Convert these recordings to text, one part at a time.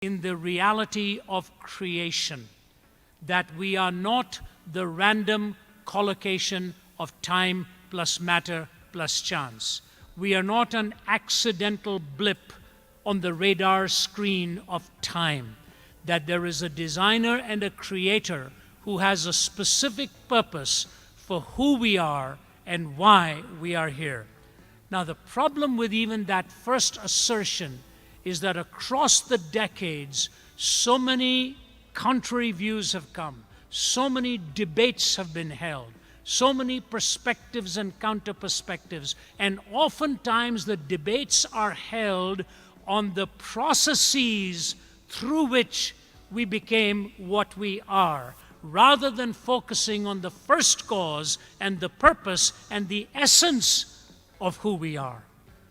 in the reality of creation, that we are not the random collocation of time plus matter plus chance. We are not an accidental blip on the radar screen of time, that there is a designer and a creator who has a specific purpose for who we are and why we are here. Now, the problem with even that first assertion is that across the decades, so many contrary views have come, so many debates have been held, so many perspectives and counter-perspectives, and oftentimes the debates are held on the processes through which we became what we are, rather than focusing on the first cause and the purpose and the essence of who we are.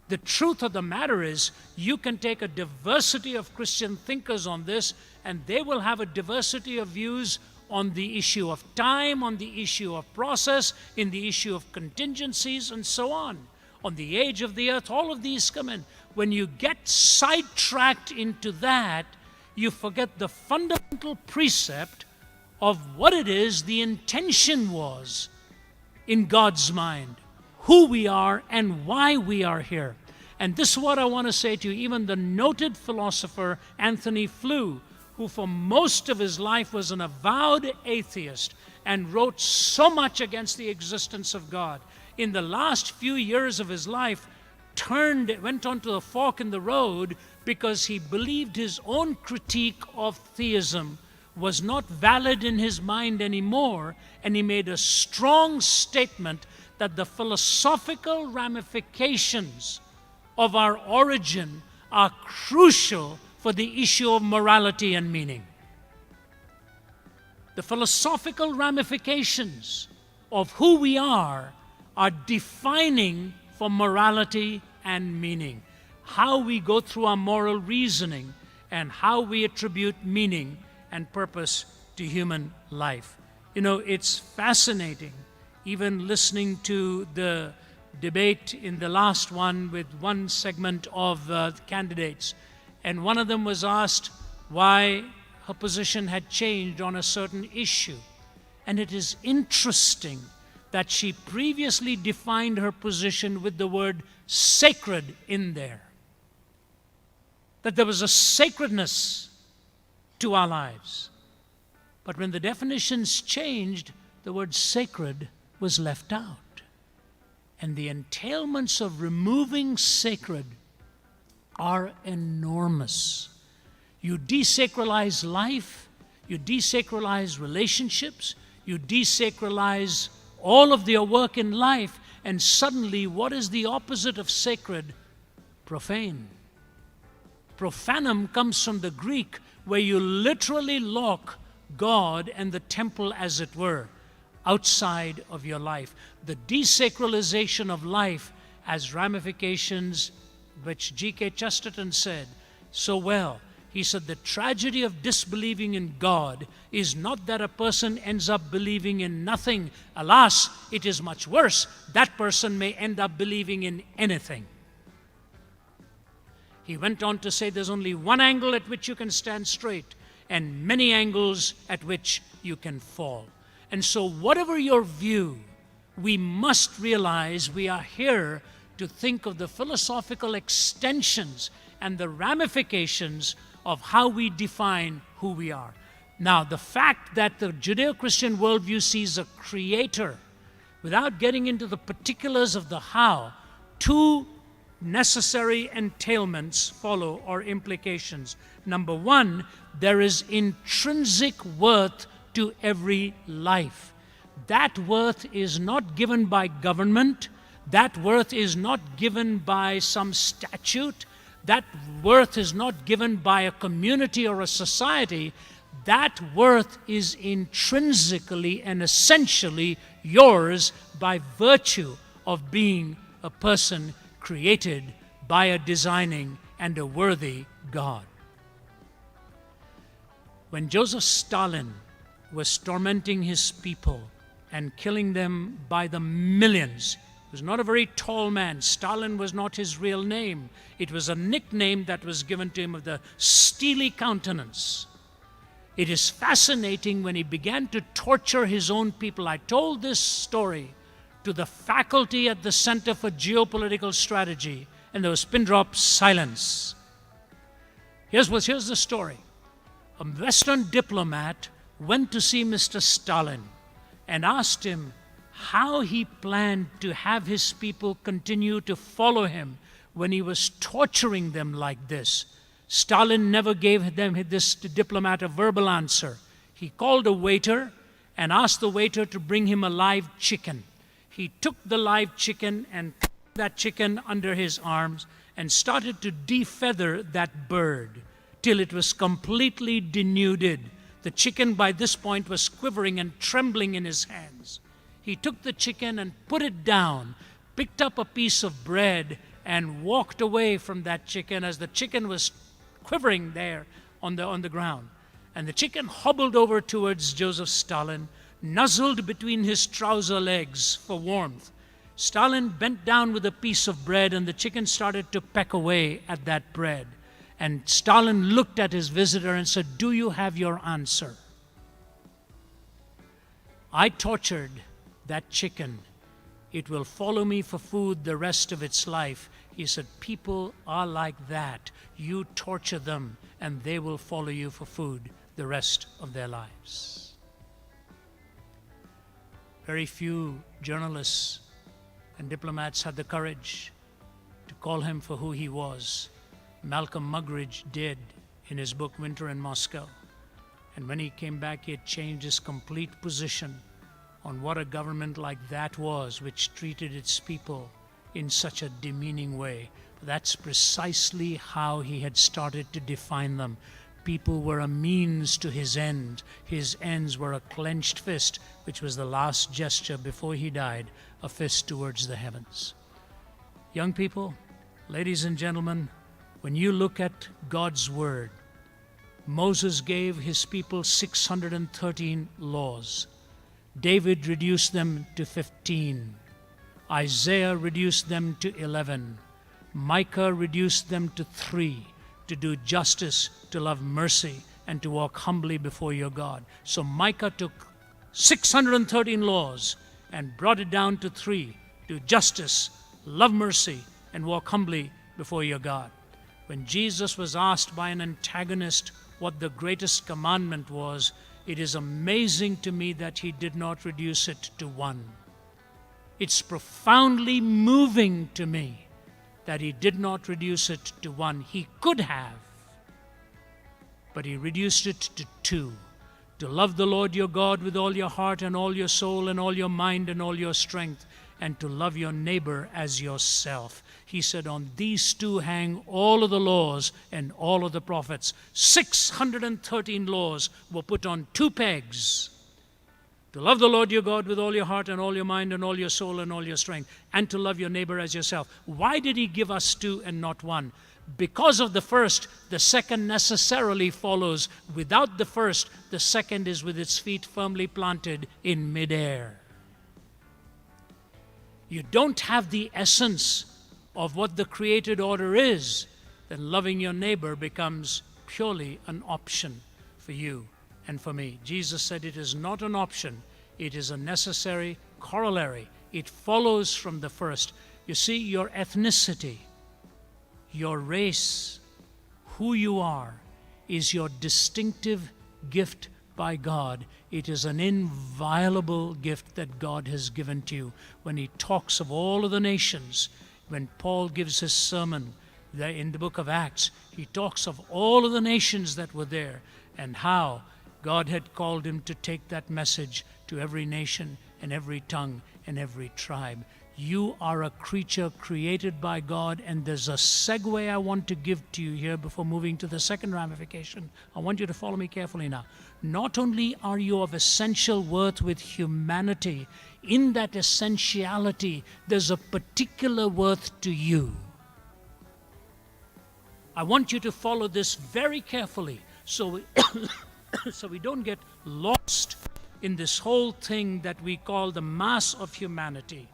The truth of the matter is, you can take a diversity of Christian thinkers on this, and they will have a diversity of views on the issue of time, on the issue of process, in the issue of contingencies, and so on. On the age of the earth, all of these come in. When you get sidetracked into that, you forget the fundamental precept of what it is the intention was in God's mind, who we are and why we are here. And this is what I want to say to you. Even the noted philosopher Anthony Flew, who for most of his life was an avowed atheist and wrote so much against the existence of God, in the last few years of his life went onto a fork in the road because he believed his own critique of theism was not valid in his mind anymore, and he made a strong statement that the philosophical ramifications of our origin are crucial for the issue of morality and meaning. The philosophical ramifications of who we are defining for morality and meaning. How we go through our moral reasoning and how we attribute meaning and purpose to human life. You know, it's fascinating, even listening to the debate in the last one with one segment of candidates. And one of them was asked why her position had changed on a certain issue. And it is interesting that she previously defined her position with the word sacred in there. That there was a sacredness to our lives. But when the definitions changed, the word sacred was left out. And the entailments of removing sacred are enormous. You desacralize life, you desacralize relationships, you desacralize all of your work in life, and suddenly what is the opposite of sacred? Profane. Profanum comes from the Greek, where you literally lock God and the temple, as it were, outside of your life. The desacralization of life has ramifications which G.K. Chesterton said so well. He said the tragedy of disbelieving in God is not that a person ends up believing in nothing. Alas, it is much worse. That person may end up believing in anything. He went on to say there's only one angle at which you can stand straight and many angles at which you can fall. And so whatever your view, we must realize we are here to think of the philosophical extensions and the ramifications of how we define who we are. Now, the fact that the Judeo-Christian worldview sees a creator, without getting into the particulars of the how, two necessary entailments follow, or implications. Number one, there is intrinsic worth to every life. That worth is not given by government. That worth is not given by some statute. That worth is not given by a community or a society. That worth is intrinsically and essentially yours by virtue of being a person created by a designing and a worthy God. When Joseph Stalin was tormenting his people and killing them by the millions, He was not a very tall man. Stalin was not his real name. It was a nickname that was given to him of the steely countenance. It is fascinating when he began to torture his own people. I told this story to the faculty at the Center for Geopolitical Strategy, and there was pin drop silence. Here's the story. A Western diplomat went to see Mr. Stalin and asked him how he planned to have his people continue to follow him when he was torturing them like this. Stalin never gave this diplomat a verbal answer. He called a waiter and asked the waiter to bring him a live chicken. He took the live chicken and put that chicken under his arms and started to defeather that bird till it was completely denuded. The chicken by this point was quivering and trembling in his hands. He took the chicken and put it down, picked up a piece of bread, and walked away from that chicken as the chicken was quivering there on the ground. And the chicken hobbled over towards Joseph Stalin, nuzzled between his trouser legs for warmth. Stalin bent down with a piece of bread, and the chicken started to peck away at that bread. And Stalin looked at his visitor and said, "Do you have your answer?" "I tortured that chicken. It will follow me for food the rest of its life." He said, "People are like that. You torture them and they will follow you for food the rest of their lives." Very few journalists and diplomats had the courage to call him for who he was. Malcolm Muggeridge did in his book Winter in Moscow. And when he came back, he had changed his complete position on what a government like that was, which treated its people in such a demeaning way. That's precisely how he had started to define them. People were a means to his end. His ends were a clenched fist, which was the last gesture before he died, a fist towards the heavens. Young people, ladies and gentlemen, when you look at God's word, Moses gave his people 613 laws. David reduced them to 15. Isaiah reduced them to 11. Micah reduced them to 3, to do justice, to love mercy, and to walk humbly before your God. So Micah took 613 laws and brought it down to 3, do justice, love mercy, and walk humbly before your God. When Jesus was asked by an antagonist what the greatest commandment was, it is amazing to me that he did not reduce it to 1. It's profoundly moving to me that he did not reduce it to 1. He could have, but he reduced it to 2. To love the Lord your God with all your heart and all your soul and all your mind and all your strength, and to love your neighbor as yourself. He said, on these 2 hang all of the laws and all of the prophets. 613 laws were put on 2 pegs. To love the Lord your God with all your heart and all your mind and all your soul and all your strength, and to love your neighbor as yourself. Why did he give us 2 and not 1? Because of the first, the second necessarily follows. Without the first, the second is with its feet firmly planted in midair. You don't have the essence of what the created order is, then loving your neighbor becomes purely an option for you and for me. Jesus said it is not an option, it is a necessary corollary. It follows from the first. You see, your ethnicity, your race, who you are, is your distinctive gift by God. It is an inviolable gift that God has given to you. When he talks of all of the nations, when Paul gives his sermon there in the book of Acts, he talks of all of the nations that were there and how God had called him to take that message to every nation and every tongue and every tribe. You are a creature created by God, and there's a segue I want to give to you here before moving to the second ramification. I want you to follow me carefully now. Not only are you of essential worth with humanity, in that essentiality, there's a particular worth to you. I want you to follow this very carefully so we don't get lost in this whole thing that we call the mass of humanity.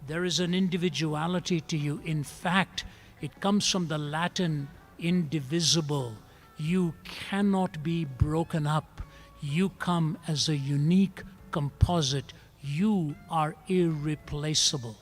There is an individuality to you. In fact, it comes from the Latin indivisible. You cannot be broken up. You come as a unique composite. You are irreplaceable.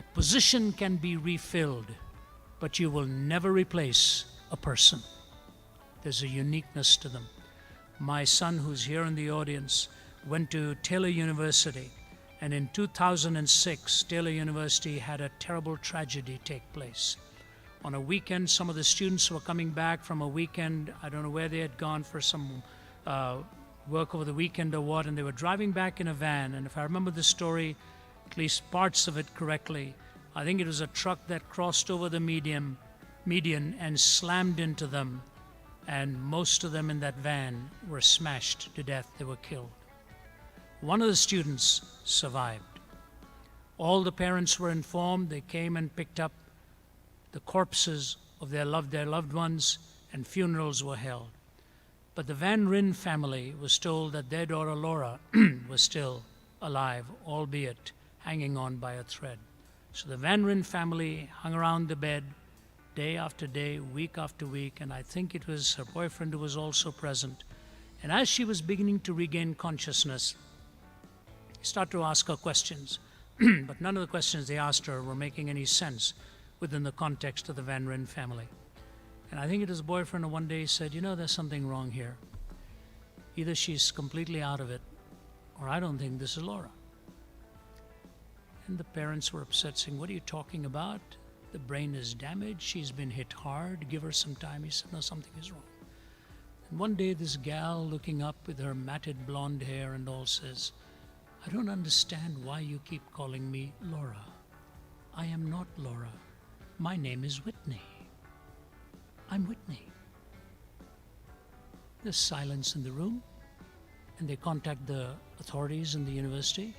A position can be refilled, but you will never replace a person. There's a uniqueness to them. My son, who's here in the audience, went to Taylor University, and in 2006, Taylor University had a terrible tragedy take place. On a weekend, some of the students were coming back from a weekend, I don't know where they had gone for some work over the weekend or what, and they were driving back in a van, and if I remember the story, at least parts of it correctly, I think it was a truck that crossed over the median and slammed into them, and most of them in that van were smashed to death. They were killed. One of the students survived. All the parents were informed. They came and picked up the corpses of their loved ones, and funerals were held. But the Van Ryn family was told that their daughter Laura was still alive, albeit hanging on by a thread. So the Van Ryn family hung around the bed day after day, week after week, and I think it was her boyfriend who was also present. And as she was beginning to regain consciousness, he started to ask her questions, but none of the questions they asked her were making any sense within the context of the Van Ryn family. And I think it was boyfriend who one day said, you know, there's something wrong here. Either she's completely out of it, or I don't think this is Laura. And the parents were upset, saying, what are you talking about? The brain is damaged, she's been hit hard, give her some time. He said, no, something is wrong. And one day this gal looking up with her matted blonde hair and all says, I don't understand why you keep calling me Laura. I am not Laura. My name is Whitney. I'm Whitney. There's silence in the room, and they contact the authorities in the university,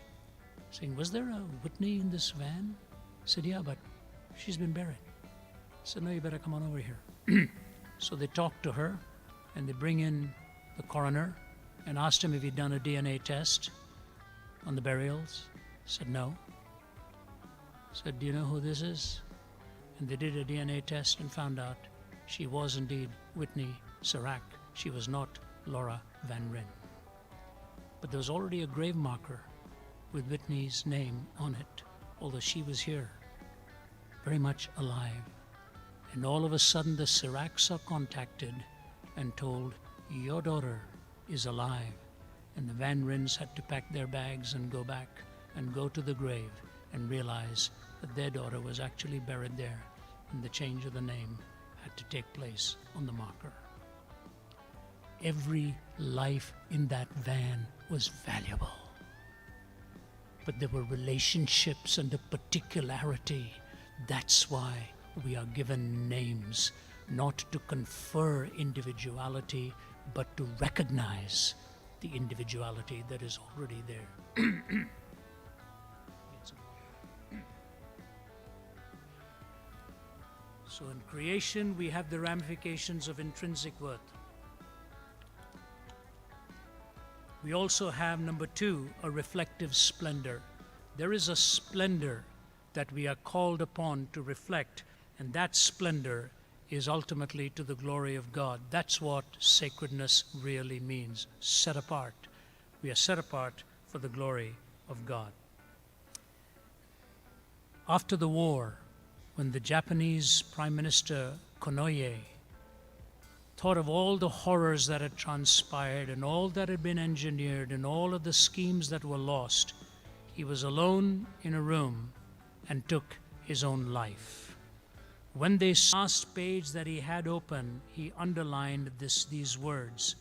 saying, was there a Whitney in this van? I said, yeah, but she's been buried. I said, no, you better come on over here. So they talked to her, and they bring in the coroner and asked him if he'd done a DNA test on the burials. He said, no. I said, do you know who this is? And they did a DNA test and found out she was indeed Whitney Serac. She was not Laura Van Ryn. But there was already a grave marker with Whitney's name on it, although she was here, very much alive. And all of a sudden the Seracs are contacted and told, your daughter is alive. And the Van Ryns had to pack their bags and go back and go to the grave and realize that their daughter was actually buried there, and the change of the name had to take place on the marker. Every life in that van was valuable. But there were relationships and a particularity. That's why we are given names, not to confer individuality, but to recognize the individuality that is already there. So in creation, we have the ramifications of intrinsic worth. We also have, number two, a reflective splendor. There is a splendor that we are called upon to reflect, and that splendor is ultimately to the glory of God. That's what sacredness really means, set apart. We are set apart for the glory of God. After the war, when the Japanese Prime Minister Konoye thought of all the horrors that had transpired and all that had been engineered and all of the schemes that were lost, he was alone in a room and took his own life. When the last page that he had open, he underlined these words,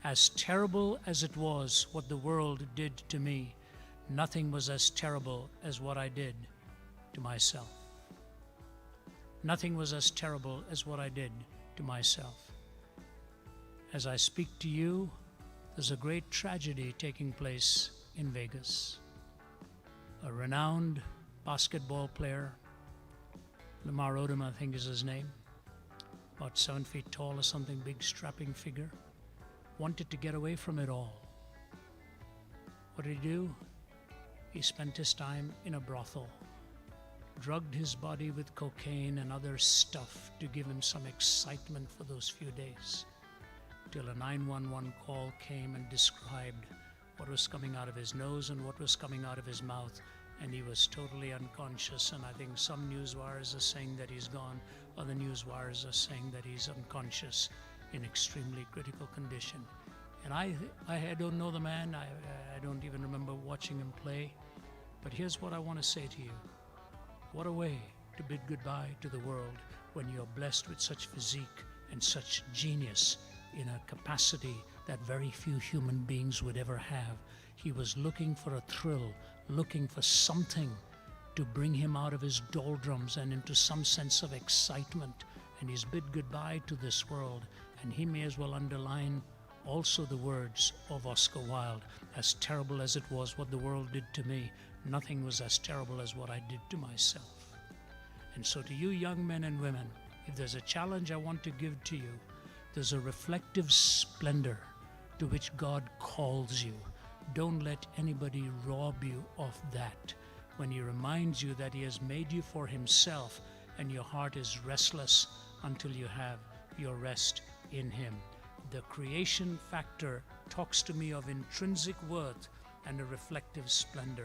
as terrible as it was what the world did to me, nothing was as terrible as what I did to myself. Nothing was as terrible as what I did to myself. As I speak to you, there's a great tragedy taking place in Vegas. A renowned basketball player, Lamar Odom, I think is his name, about 7 feet tall or something, big strapping figure, wanted to get away from it all. What did he do? He spent his time in a brothel, drugged his body with cocaine and other stuff to give him some excitement for those few days, till a 911 call came and described what was coming out of his nose and what was coming out of his mouth, and he was totally unconscious. And I think some news wires are saying that he's gone, other news wires are saying that he's unconscious in extremely critical condition. And I don't know the man, I don't even remember watching him play, but here's what I want to say to you. What a way to bid goodbye to the world when you're blessed with such physique and such genius in a capacity that very few human beings would ever have. He was looking for a thrill, looking for something to bring him out of his doldrums and into some sense of excitement. And he's bid goodbye to this world. And he may as well underline also the words of Oscar Wilde. As terrible as it was what the world did to me, nothing was as terrible as what I did to myself. And so to you young men and women, if there's a challenge I want to give to you, there's a reflective splendor to which God calls you. Don't let anybody rob you of that. When He reminds you that He has made you for Himself and your heart is restless until you have your rest in Him. The creation factor talks to me of intrinsic worth and a reflective splendor.